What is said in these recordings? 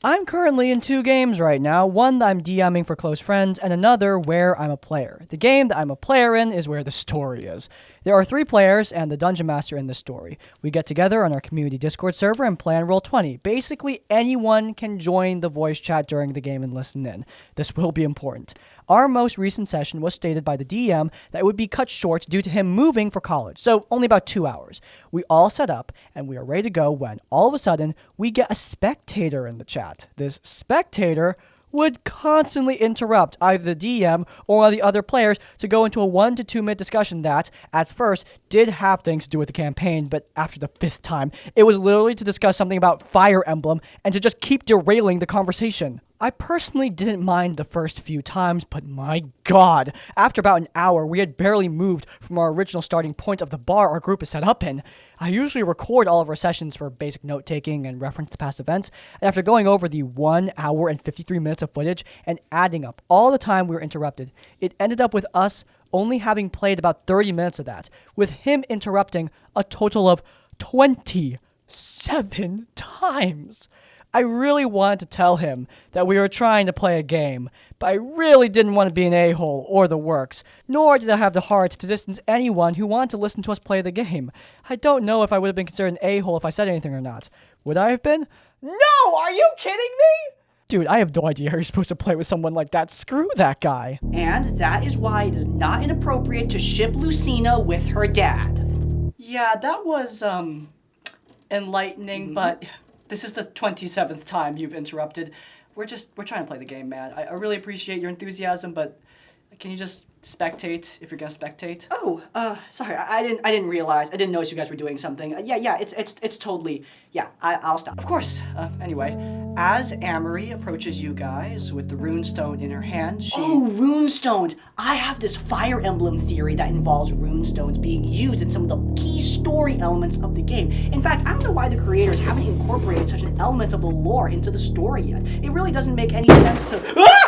I'm currently in 2 games right now, one that I'm DMing for close friends, and another where I'm a player. The game that I'm a player in is where the story is. There are 3 players and the Dungeon Master in the story. We get together on our community Discord server and play on Roll20. Basically, anyone can join the voice chat during the game and listen in. This will be important. Our most recent session was stated by the DM that it would be cut short due to him moving for college, so only about 2 hours. We all set up, and we are ready to go when, all of a sudden, we get a spectator in the chat. This spectator would constantly interrupt either the DM or one of the other players to go into a 1 to 2 minute discussion that, at first, did have things to do with the campaign, but after the 5th time, it was literally to discuss something about Fire Emblem and to just keep derailing the conversation. I personally didn't mind the first few times, but my god, after about an hour, we had barely moved from our original starting point of the bar our group is set up in. I usually record all of our sessions for basic note-taking and reference to past events, and after going over the 1 hour and 53 minutes of footage and adding up all the time we were interrupted, it ended up with us only having played about 30 minutes of that, with him interrupting a total of 27 times. I really wanted to tell him that we were trying to play a game, but I really didn't want to be an a-hole or the works, nor did I have the heart to distance anyone who wanted to listen to us play the game. I don't know if I would have been considered an a-hole if I said anything or not. Would I have been? No! Are you kidding me? Dude, I have no idea how you're supposed to play with someone like that. Screw that guy. And that is why it is not inappropriate to ship Lucina with her dad. Yeah, that was, enlightening, but this is the 27th time you've interrupted. We're trying to play the game, man. I really appreciate your enthusiasm, but can you just spectate if you're gonna spectate? Oh, sorry, I didn't realize. I didn't notice you guys were doing something. Yeah, it's totally, yeah, I'll stop. Of course. Anyway, as Amory approaches you guys with the runestone in her hand, she... Oh, runestones! I have this Fire Emblem theory that involves runestones being used in some of the key story elements of the game. In fact, I don't know why the creators haven't incorporated such an element of the lore into the story yet. It really doesn't make any sense to... Ah!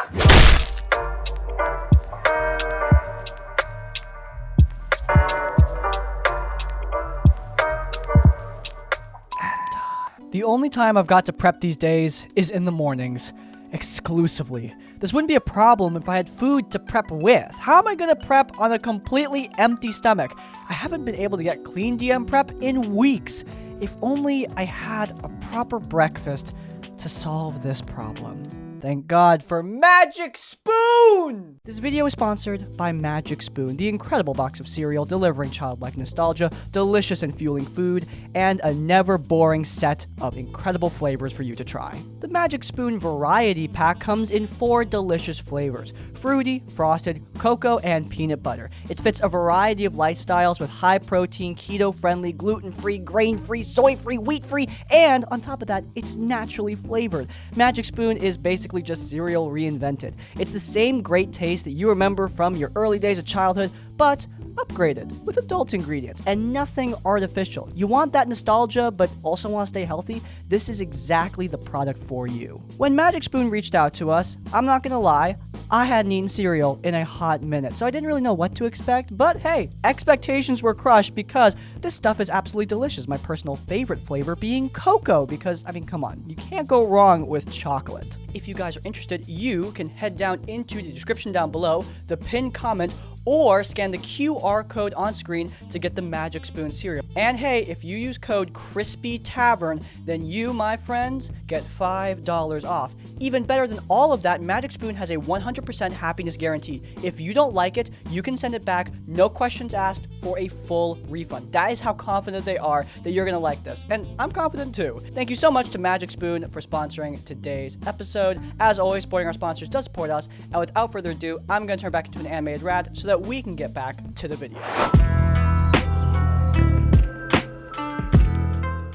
The only time I've got to prep these days is in the mornings, exclusively. This wouldn't be a problem if I had food to prep with. How am I gonna prep on a completely empty stomach? I haven't been able to get clean DM prep in weeks. If only I had a proper breakfast to solve this problem. Thank God for MagicSpoon! This video is sponsored by MagicSpoon, the incredible box of cereal delivering childlike nostalgia, delicious and fueling food, and a never-boring set of incredible flavors for you to try. The MagicSpoon Variety Pack comes in 4 delicious flavors: fruity, frosted, cocoa, and peanut butter. It fits a variety of lifestyles with high-protein, keto-friendly, gluten-free, grain-free, soy-free, wheat-free, and on top of that, it's naturally flavored. MagicSpoon is basically just cereal reinvented. It's the same great taste that you remember from your early days of childhood, but upgraded with adult ingredients and nothing artificial. You want that nostalgia but also want to stay healthy? This is exactly the product for you. When MagicSpoon reached out to us, I'm not gonna lie, I hadn't eaten cereal in a hot minute, so I didn't really know what to expect, but hey, expectations were crushed because this stuff is absolutely delicious. My personal favorite flavor being cocoa, because, I mean, come on, you can't go wrong with chocolate. If you guys are interested, you can head down into the description down below, the pinned comment, or scan the QR code on screen to get the MagicSpoon cereal. And hey, if you use code CRISPYTAVERN, then you, my friends, get $5 off. Even better than all of that, MagicSpoon has a 100% happiness guarantee. If you don't like it, you can send it back, no questions asked, for a full refund. That is how confident they are that you're gonna like this. And I'm confident too. Thank you so much to MagicSpoon for sponsoring today's episode. As always, supporting our sponsors does support us. And without further ado, I'm gonna turn back into an animated rat so that we can get back to the video.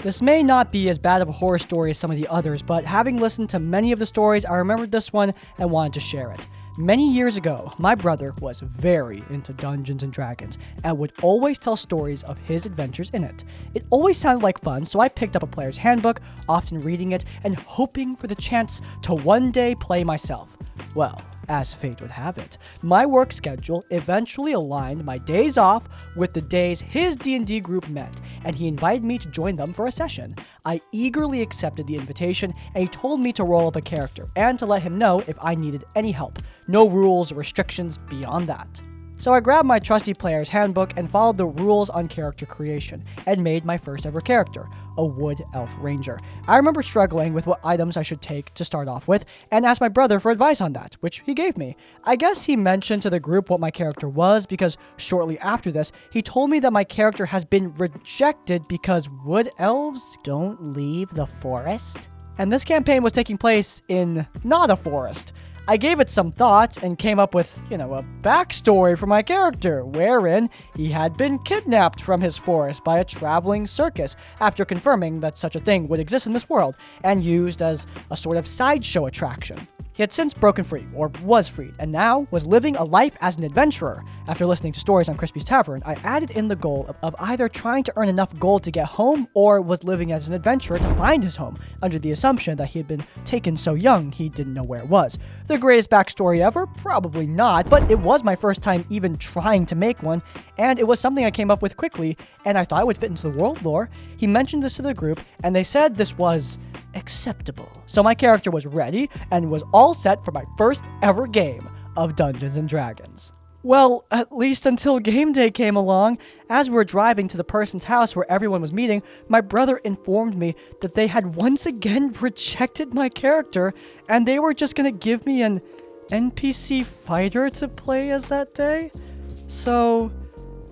This may not be as bad of a horror story as some of the others, but having listened to many of the stories, I remembered this one and wanted to share it. Many years ago, my brother was very into Dungeons & Dragons and would always tell stories of his adventures in it. It always sounded like fun, so I picked up a player's handbook, often reading it and hoping for the chance to one day play myself. Well, as fate would have it, my work schedule eventually aligned my days off with the days his D&D group met, and he invited me to join them for a session. I eagerly accepted the invitation, and he told me to roll up a character, and to let him know if I needed any help. No rules or restrictions beyond that. So I grabbed my trusty player's handbook and followed the rules on character creation, and made my first ever character, a wood elf ranger. I remember struggling with what items I should take to start off with, and asked my brother for advice on that, which he gave me. I guess he mentioned to the group what my character was, because shortly after this, he told me that my character has been rejected because wood elves don't leave the forest. And this campaign was taking place in not a forest. I gave it some thought and came up with, a backstory for my character, wherein he had been kidnapped from his forest by a traveling circus after confirming that such a thing would exist in this world, and used as a sort of sideshow attraction. He had since broken free, or was freed, and now was living a life as an adventurer. After listening to stories on Crispy's Tavern, I added in the goal of either trying to earn enough gold to get home, or was living as an adventurer to find his home, under the assumption that he had been taken so young he didn't know where it was. The greatest backstory ever? Probably not, but it was my first time even trying to make one, and it was something I came up with quickly, and I thought it would fit into the world lore. He mentioned this to the group, and they said this was acceptable. So my character was ready, and was all set for my first ever game of Dungeons & Dragons. Well, at least until game day came along. As we were driving to the person's house where everyone was meeting, my brother informed me that they had once again rejected my character, and they were just gonna give me an NPC fighter to play as that day. So,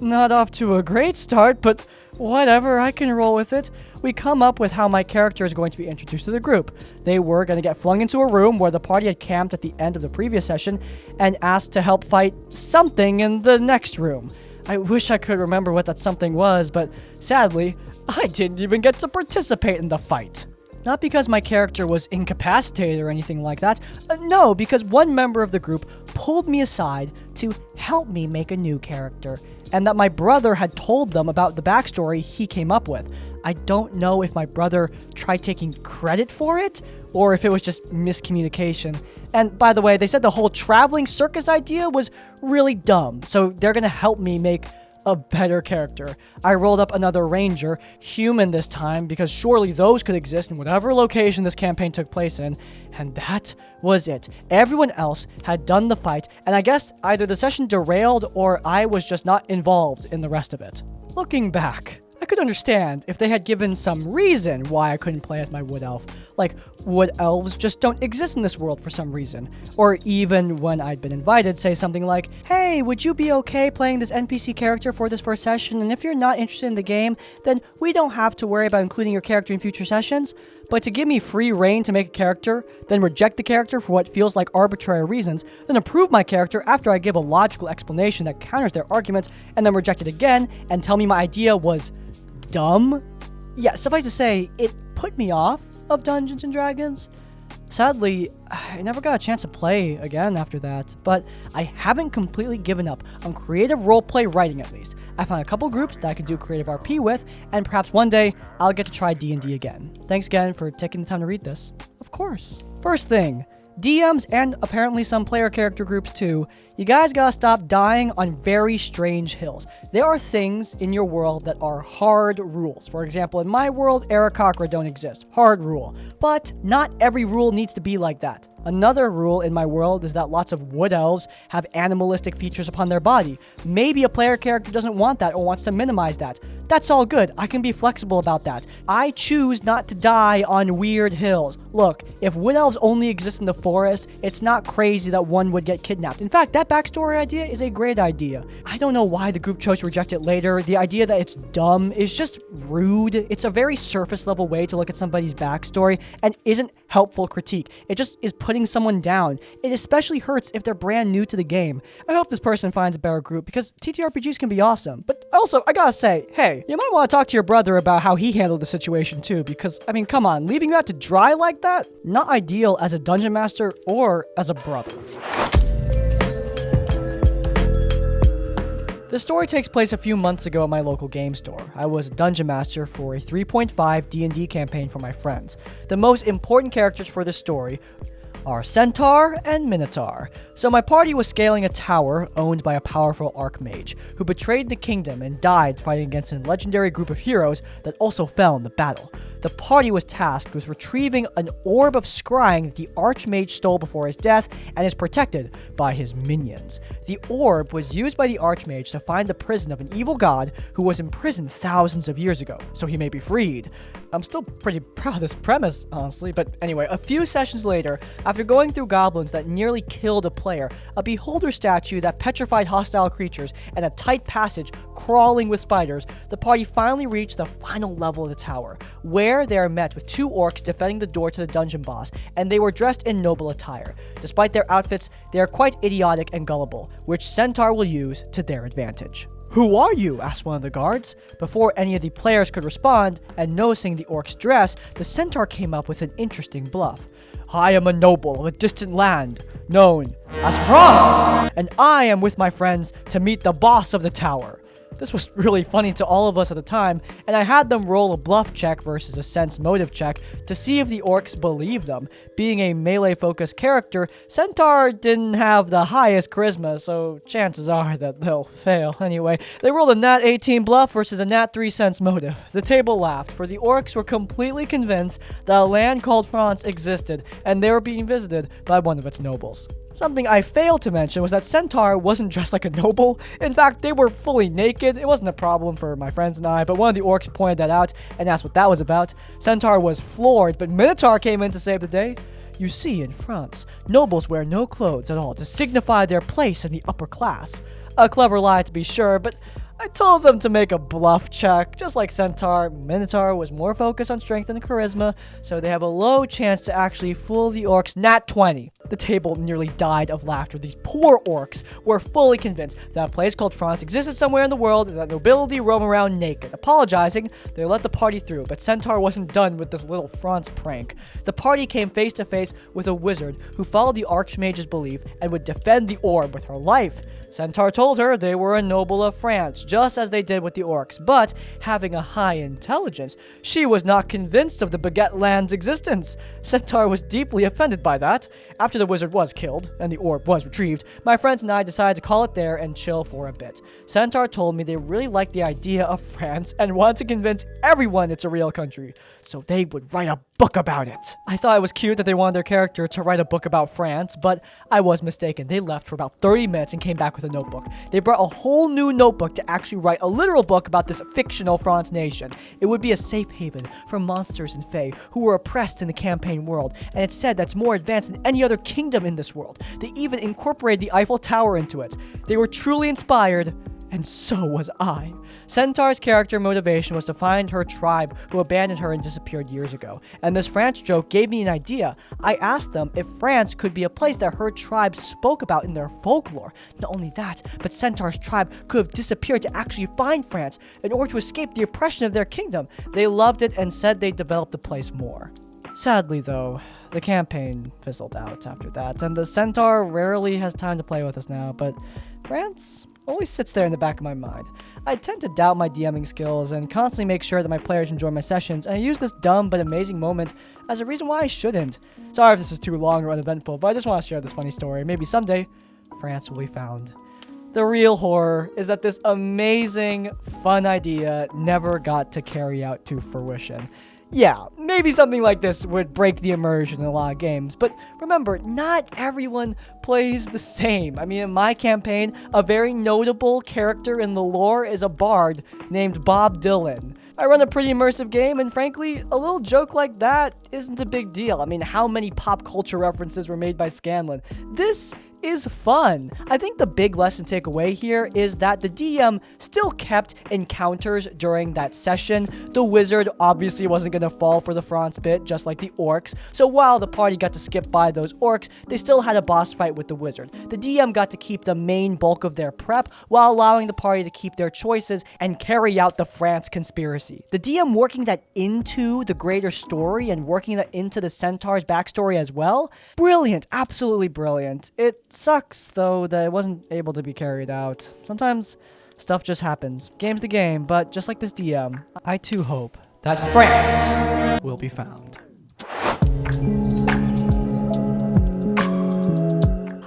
not off to a great start, but whatever, I can roll with it. We come up with how my character is going to be introduced to the group. They were going to get flung into a room where the party had camped at the end of the previous session and asked to help fight something in the next room. I wish I could remember what that something was, but sadly, I didn't even get to participate in the fight. Not because my character was incapacitated or anything like that. No, because one member of the group pulled me aside to help me make a new character, and that my brother had told them about the backstory he came up with. I don't know if my brother tried taking credit for it, or if it was just miscommunication. And by the way, they said the whole traveling circus idea was really dumb, so they're gonna help me make a better character. I rolled up another ranger, human this time, because surely those could exist in whatever location this campaign took place in, and that was it. Everyone else had done the fight, and I guess either the session derailed or I was just not involved in the rest of it. Looking back, I could understand if they had given some reason why I couldn't play as my wood elf, like wood elves just don't exist in this world for some reason, or even when I'd been invited, say something like, hey, would you be okay playing this NPC character for this first session, and if you're not interested in the game, then we don't have to worry about including your character in future sessions. But to give me free reign to make a character, then reject the character for what feels like arbitrary reasons, then approve my character after I give a logical explanation that counters their arguments, and then reject it again and tell me my idea was dumb? Yeah, suffice to say, it put me off of Dungeons & Dragons. Sadly, I never got a chance to play again after that, but I haven't completely given up on creative roleplay writing at least. I found a couple groups that I could do creative RP with, and perhaps one day I'll get to try D&D again. Thanks again for taking the time to read this. Of course. First thing, DMs and apparently some player character groups too, you guys gotta stop dying on very strange hills. There are things in your world that are hard rules. For example, in my world, Aarakocra don't exist. Hard rule. But not every rule needs to be like that. Another rule in my world is that lots of wood elves have animalistic features upon their body. Maybe a player character doesn't want that or wants to minimize that. That's all good. I can be flexible about that. I choose not to die on weird hills. Look, if wood elves only exist in the forest, it's not crazy that one would get kidnapped. In fact, that backstory idea is a great idea. I don't know why the group chose to reject it later. The idea that it's dumb is just rude. It's a very surface level way to look at somebody's backstory and isn't helpful critique. It just is putting someone down. It especially hurts if they're brand new to the game. I hope this person finds a better group because TTRPGs can be awesome. But also, I gotta say, hey, you might want to talk to your brother about how he handled the situation too, because, I mean, come on, leaving you out to dry like that? Not ideal as a dungeon master or as a brother. The story takes place a few months ago at my local game store. I was a dungeon master for a 3.5 D&D campaign for my friends. The most important characters for this story are Centaur and Minotaur. So my party was scaling a tower owned by a powerful archmage who betrayed the kingdom and died fighting against a legendary group of heroes that also fell in the battle. The party was tasked with retrieving an orb of scrying that the archmage stole before his death and is protected by his minions. The orb was used by the archmage to find the prison of an evil god who was imprisoned thousands of years ago, so he may be freed. I'm still pretty proud of this premise, honestly, but anyway, a few sessions later, after going through goblins that nearly killed a player, a beholder statue that petrified hostile creatures, and a tight passage crawling with spiders, the party finally reached the final level of the tower, where they are met with two orcs defending the door to the dungeon boss, and they were dressed in noble attire. Despite their outfits, they are quite idiotic and gullible, which Centaur will use to their advantage. "Who are you?" asked one of the guards. Before any of the players could respond, and noticing the orc's dress, the Centaur came up with an interesting bluff. "I am a noble of a distant land, known as France, and I am with my friends to meet the boss of the tower." This was really funny to all of us at the time, and I had them roll a bluff check versus a sense motive check to see if the orcs believed them. Being a melee-focused character, Centaur didn't have the highest charisma, so chances are that they'll fail. Anyway, they rolled a nat 18 bluff versus a nat 3 sense motive. The table laughed, for the orcs were completely convinced that a land called France existed, and they were being visited by one of its nobles. Something I failed to mention was that Centaur wasn't dressed like a noble. In fact, they were fully naked. It wasn't a problem for my friends and I, but one of the orcs pointed that out and asked what that was about. Centaur was floored, but Minotaur came in to save the day. "You see, in France, nobles wear no clothes at all to signify their place in the upper class." A clever lie to be sure, but I told them to make a bluff check. Just like Centaur, Minotaur was more focused on strength and charisma, so they have a low chance to actually fool the orcs. Nat 20. The table nearly died of laughter. These poor orcs were fully convinced that a place called France existed somewhere in the world and that nobility roam around naked. Apologizing, they let the party through, but Centaur wasn't done with this little France prank. The party came face to face with a wizard who followed the archmage's belief and would defend the orb with her life. Centaur told her they were a noble of France, just as they did with the orcs, but having a high intelligence, she was not convinced of the Baguette Land's existence. Centaur was deeply offended by that. After the wizard was killed, and the orb was retrieved, my friends and I decided to call it there and chill for a bit. Centaur told me they really liked the idea of France and wanted to convince everyone it's a real country, so they would write a book about it. I thought it was cute that they wanted their character to write a book about France, but I was mistaken. They left for about 30 minutes and came back with a notebook. They brought a whole new notebook to actually write a literal book about this fictional France nation. It would be a safe haven for monsters and fae who were oppressed in the campaign world, and it's said that's more advanced than any other kingdom in this world. They even incorporated the Eiffel Tower into it. They were truly inspired, and so was I. Centaur's character motivation was to find her tribe who abandoned her and disappeared years ago. And this France joke gave me an idea. I asked them if France could be a place that her tribe spoke about in their folklore. Not only that, but Centaur's tribe could have disappeared to actually find France in order to escape the oppression of their kingdom. They loved it and said they developed the place more. Sadly, though, the campaign fizzled out after that, and the Centaur rarely has time to play with us now, but France always sits there in the back of my mind. I tend to doubt my DMing skills and constantly make sure that my players enjoy my sessions, and I use this dumb but amazing moment as a reason why I shouldn't. Sorry if this is too long or uneventful, but I just want to share this funny story. Maybe someday, France will be found. The real horror is that this amazing, fun idea never got to carry out to fruition. Yeah, maybe something like this would break the immersion in a lot of games, but remember, not everyone plays the same. I mean, in my campaign, a very notable character in the lore is a bard named Bob Dylan. I run a pretty immersive game, and frankly, a little joke like that isn't a big deal. I mean, how many pop culture references were made by Scanlan? This is fun. I think the big lesson takeaway here is that the DM still kept encounters during that session. The wizard obviously wasn't going to fall for the France bit, just like the orcs. So while the party got to skip by those orcs, they still had a boss fight with the wizard. The DM got to keep the main bulk of their prep while allowing the party to keep their choices and carry out the France conspiracy. The DM working that into the greater story and working that into the Centaur's backstory as well. Brilliant. Absolutely brilliant. It sucks, though, that it wasn't able to be carried out. Sometimes stuff just happens. Game's the game, but just like this DM, I too hope that France will be found.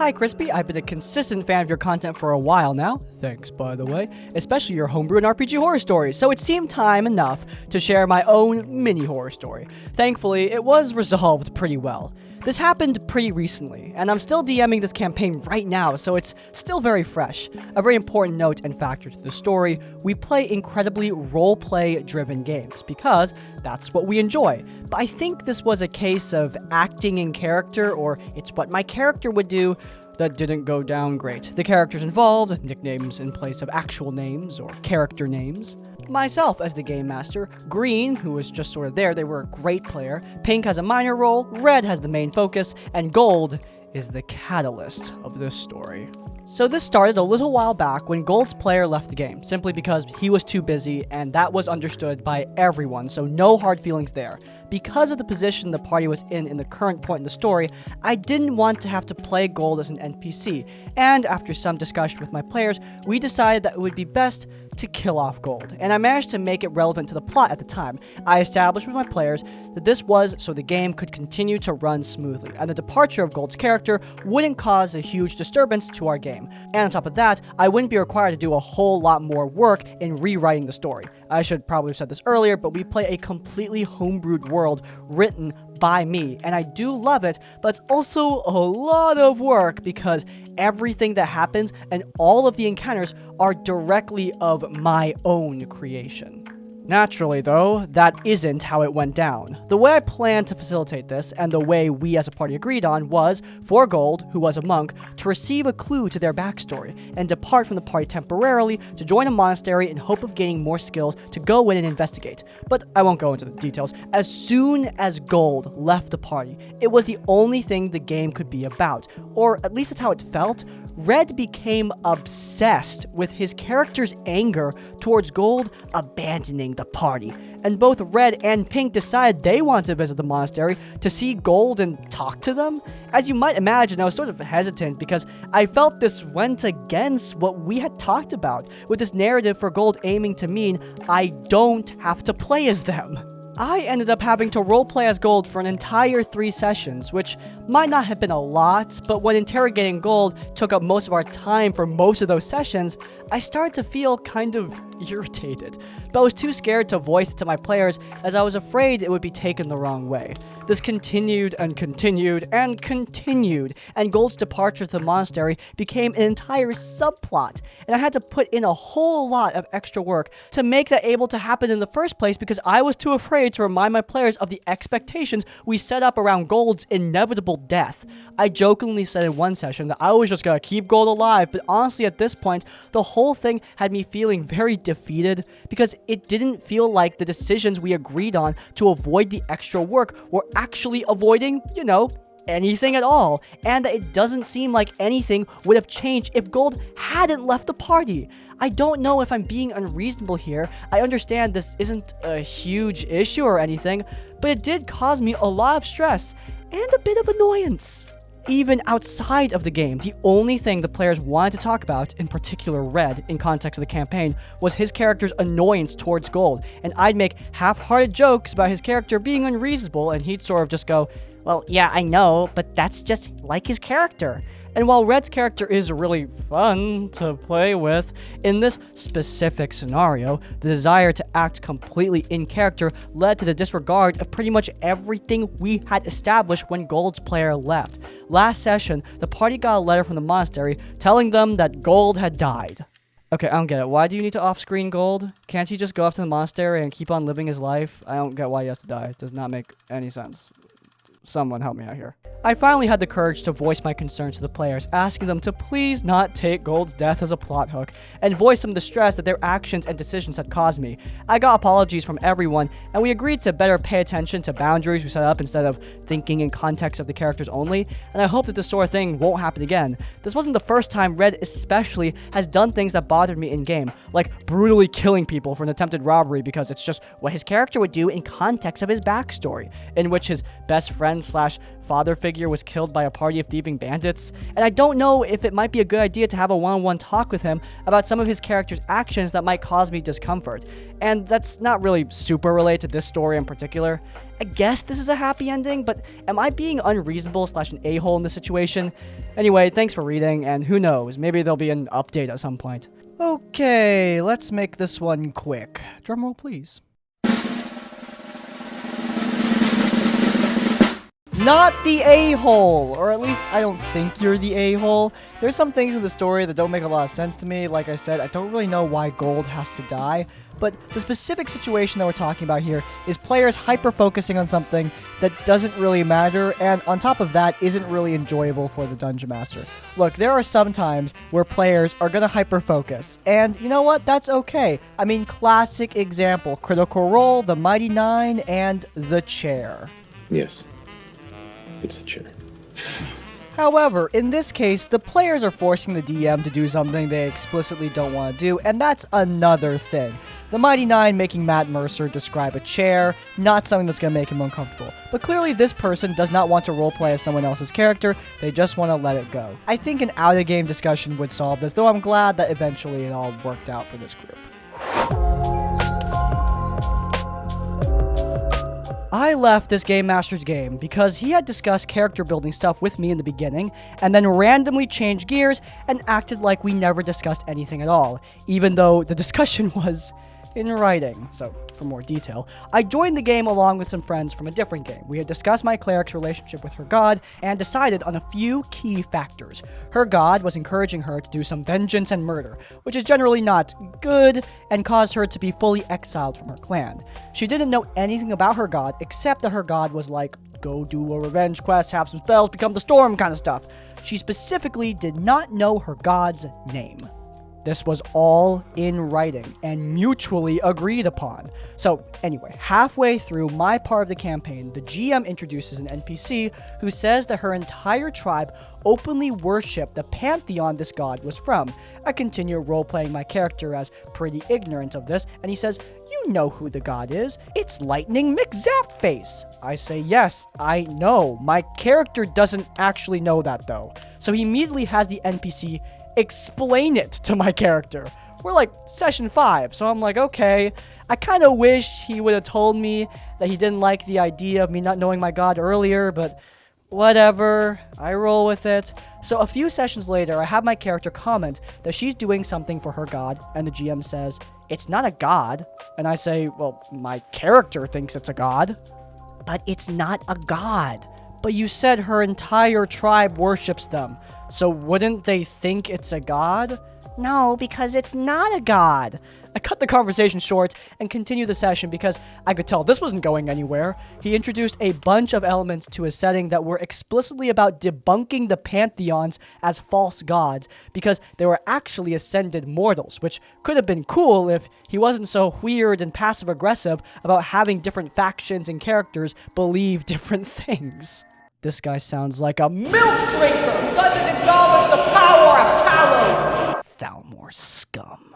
Hi Crispy, I've been a consistent fan of your content for a while now. Thanks, by the way. Especially your homebrew and RPG horror stories, so it seemed time enough to share my own mini horror story. Thankfully, it was resolved pretty well. This happened pretty recently, and I'm still DMing this campaign right now, so it's still very fresh. A very important note and factor to the story, we play incredibly role-play-driven games, because that's what we enjoy. But I think this was a case of acting in character, or it's what my character would do, that didn't go down great. The characters involved, nicknames in place of actual names, or character names. Myself as the game master, Green, who was just sort of there, they were a great player, Pink has a minor role, Red has the main focus, and Gold is the catalyst of this story. So this started a little while back when Gold's player left the game, simply because he was too busy, and that was understood by everyone, so no hard feelings there. Because of the position the party was in the current point in the story, I didn't want to have to play Gold as an NPC, and after some discussion with my players, we decided that it would be best to kill off Gold, and I managed to make it relevant to the plot at the time. I established with my players that this was so the game could continue to run smoothly, and the departure of Gold's character wouldn't cause a huge disturbance to our game. And on top of that, I wouldn't be required to do a whole lot more work in rewriting the story. I should probably have said this earlier, but we play a completely homebrewed world written by me, and I do love it, but it's also a lot of work because everything that happens and all of the encounters are directly of my own creation. Naturally, though, that isn't how it went down. The way I planned to facilitate this, and the way we as a party agreed on, was for Gold, who was a monk, to receive a clue to their backstory, and depart from the party temporarily to join a monastery in hope of gaining more skills to go in and investigate. But I won't go into the details. As soon as Gold left the party, it was the only thing the game could be about, or at least that's how it felt. Red became obsessed with his character's anger towards Gold abandoning the party, and both Red and Pink decided they wanted to visit the monastery to see Gold and talk to them. As you might imagine, I was sort of hesitant because I felt this went against what we had talked about, with this narrative for Gold aiming to mean I don't have to play as them. I ended up having to roleplay as Gold for an entire 3 sessions, which might not have been a lot, but when interrogating Gold took up most of our time for most of those sessions, I started to feel kind of irritated. But I was too scared to voice it to my players as I was afraid it would be taken the wrong way. This continued and continued and continued, and Gold's departure to the monastery became an entire subplot, and I had to put in a whole lot of extra work to make that able to happen in the first place because I was too afraid to remind my players of the expectations we set up around Gold's inevitable death. I jokingly said in one session that I was just gonna keep Gold alive, but honestly at this point, the whole thing had me feeling very defeated because it didn't feel like the decisions we agreed on to avoid the extra work were actually avoiding, anything at all, and that it doesn't seem like anything would have changed if Gold hadn't left the party. I don't know if I'm being unreasonable here. I understand this isn't a huge issue or anything, but it did cause me a lot of stress and a bit of annoyance. Even outside of the game, the only thing the players wanted to talk about, in particular Red, in context of the campaign, was his character's annoyance towards Gold, and I'd make half-hearted jokes about his character being unreasonable, and he'd sort of just go, well, yeah, I know, but that's just like his character. And while Red's character is really fun to play with, in this specific scenario, the desire to act completely in character led to the disregard of pretty much everything we had established when Gold's player left. Last session, the party got a letter from the monastery telling them that Gold had died. Okay, I don't get it. Why do you need to off-screen Gold? Can't he just go off to the monastery and keep on living his life? I don't get why he has to die. It does not make any sense. Someone help me out here. I finally had the courage to voice my concerns to the players, asking them to please not take Gold's death as a plot hook, and voice some distress that their actions and decisions had caused me. I got apologies from everyone, and we agreed to better pay attention to boundaries we set up instead of thinking in context of the characters only, and I hope that this sort of thing won't happen again. This wasn't the first time Red especially has done things that bothered me in-game, like brutally killing people for an attempted robbery because it's just what his character would do in context of his backstory, in which his best friend / father figure was killed by a party of thieving bandits, and I don't know if it might be a good idea to have a one-on-one talk with him about some of his character's actions that might cause me discomfort, and that's not really super related to this story in particular. I guess this is a happy ending, but am I being unreasonable / an a-hole in this situation? Anyway, thanks for reading, and who knows, maybe there'll be an update at some point. Okay, let's make this one quick. Drumroll, please. Not the a-hole, or at least I don't think you're the a-hole. There's some things in the story that don't make a lot of sense to me. Like I said, I don't really know why Gold has to die, but the specific situation that we're talking about here is players hyper-focusing on something that doesn't really matter, and on top of that, isn't really enjoyable for the Dungeon Master. Look, there are some times where players are gonna hyper-focus, and you know what? That's okay. I mean, classic example, Critical Role, The Mighty Nine, and The Chair. Yes. It's a chair. However, in this case, the players are forcing the DM to do something they explicitly don't want to do, and that's another thing. The Mighty Nine making Matt Mercer describe a chair, not something that's going to make him uncomfortable. But clearly this person does not want to roleplay as someone else's character, they just want to let it go. I think an out-of-game discussion would solve this, though I'm glad that eventually it all worked out for this group. I left this Game Master's game because he had discussed character building stuff with me in the beginning, and then randomly changed gears and acted like we never discussed anything at all, even though the discussion was in writing. So, for more detail, I joined the game along with some friends from a different game. We had discussed my cleric's relationship with her god and decided on a few key factors. Her god was encouraging her to do some vengeance and murder, which is generally not good and caused her to be fully exiled from her clan. She didn't know anything about her god except that her god was like, go do a revenge quest, have some spells, become the storm kind of stuff. She specifically did not know her god's name. This was all in writing and mutually agreed upon. So anyway, halfway through my part of the campaign, the GM introduces an NPC who says that her entire tribe openly worshiped the pantheon this god was from. I continue role-playing my character as pretty ignorant of this, and he says, you know who the god is. It's Lightning McZapface. I say, yes, I know. My character doesn't actually know that though. So he immediately has the NPC explain it to my character. We're like session 5, so I'm like, okay. I kind of wish he would have told me that he didn't like the idea of me not knowing my god earlier, but whatever, I roll with it. So a few sessions later, I have my character comment that she's doing something for her god, and the GM says, it's not a god. And I say, well, my character thinks it's a god. But it's not a god. But you said her entire tribe worships them. So wouldn't they think it's a god? No, because it's not a god. I cut the conversation short and continued the session because I could tell this wasn't going anywhere. He introduced a bunch of elements to his setting that were explicitly about debunking the pantheons as false gods because they were actually ascended mortals, which could have been cool if he wasn't so weird and passive-aggressive about having different factions and characters believe different things. This guy sounds like a milk drinker who doesn't acknowledge the power of Talos! Thalmor scum.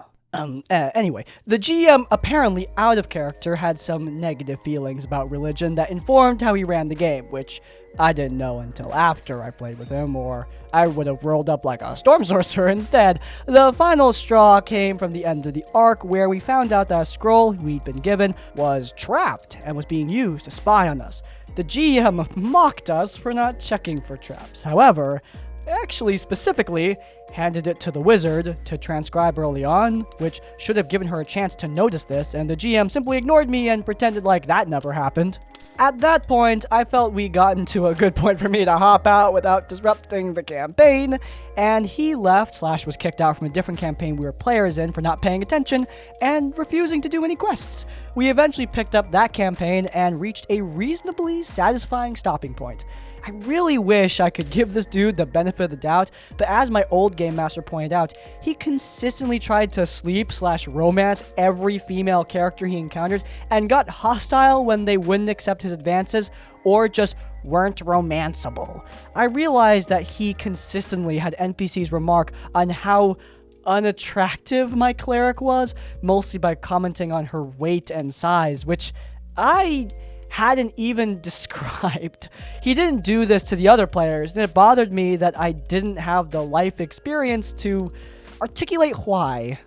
Anyway, the GM, apparently out of character, had some negative feelings about religion that informed how he ran the game, which I didn't know until after I played with him, or I would have rolled up like a storm sorcerer instead. The final straw came from the end of the arc, where we found out that a scroll we'd been given was trapped and was being used to spy on us. The GM mocked us for not checking for traps. However, actually specifically handed it to the wizard to transcribe early on, which should have given her a chance to notice this, and the GM simply ignored me and pretended like that never happened. At that point, I felt we gotten to a good point for me to hop out without disrupting the campaign, and he left / was kicked out from a different campaign we were players in for not paying attention and refusing to do any quests. We eventually picked up that campaign and reached a reasonably satisfying stopping point. I really wish I could give this dude the benefit of the doubt, but as my old game master pointed out, he consistently tried to sleep / romance every female character he encountered and got hostile when they wouldn't accept his advances or just weren't romanceable. I realized that he consistently had NPCs remark on how unattractive my cleric was, mostly by commenting on her weight and size, which I hadn't even described. He didn't do this to the other players, and it bothered me that I didn't have the life experience to articulate why.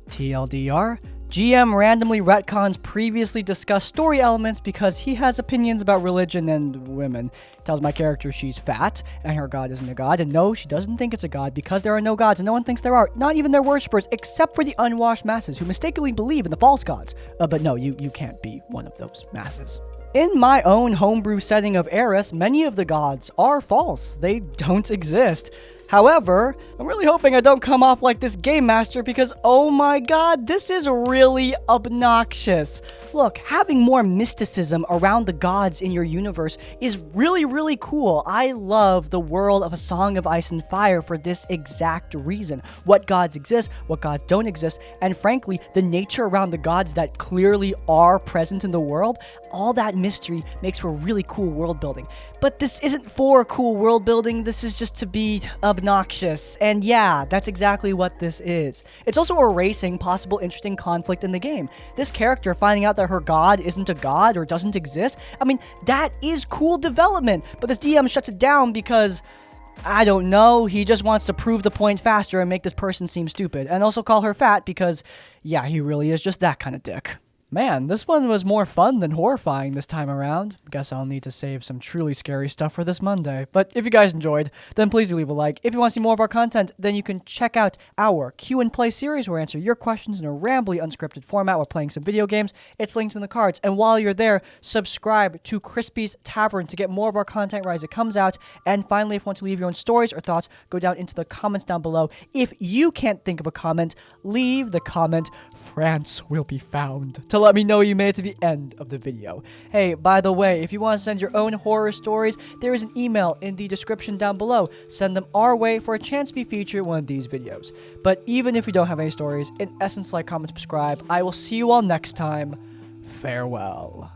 TLDR, GM randomly retcons previously discussed story elements because he has opinions about religion and women. Tells my character she's fat and her god isn't a god, and no, she doesn't think it's a god because there are no gods and no one thinks there are, not even their worshippers, except for the unwashed masses who mistakenly believe in the false gods. But no, you can't be one of those masses. In my own homebrew setting of Eris, many of the gods are false. They don't exist. However, I'm really hoping I don't come off like this game master because, oh my god, this is really obnoxious. Look, having more mysticism around the gods in your universe is really cool. I love the world of A Song of Ice and Fire for this exact reason. What gods exist, what gods don't exist, and frankly, the nature around the gods that clearly are present in the world, all that mystery makes for really cool world building. But this isn't for cool world building, this is just to be obnoxious. And yeah, that's exactly what this is. It's also erasing possible interesting conflict in the game. This character finding out that her god isn't a god or doesn't exist, I mean, that is cool development, but this DM shuts it down because, I don't know, he just wants to prove the point faster and make this person seem stupid, and also call her fat because, yeah, he really is just that kind of dick. Man, this one was more fun than horrifying this time around. Guess I'll need to save some truly scary stuff for this Monday. But if you guys enjoyed, then please do leave a like. If you want to see more of our content, then you can check out our Q and Play series where we answer your questions in a rambly, unscripted format while playing some video games. It's linked in the cards. And while you're there, subscribe to Crispy's Tavern to get more of our content right as it comes out. And finally, if you want to leave your own stories or thoughts, go down into the comments down below. If you can't think of a comment, leave the comment. France will be found. To let me know you made it to the end of the video. Hey, by the way, if you want to send your own horror stories, there is an email in the description down below. Send them our way for a chance to be featured in one of these videos. But even if you don't have any stories, in essence, like, comment, subscribe. I will see you all next time. Farewell.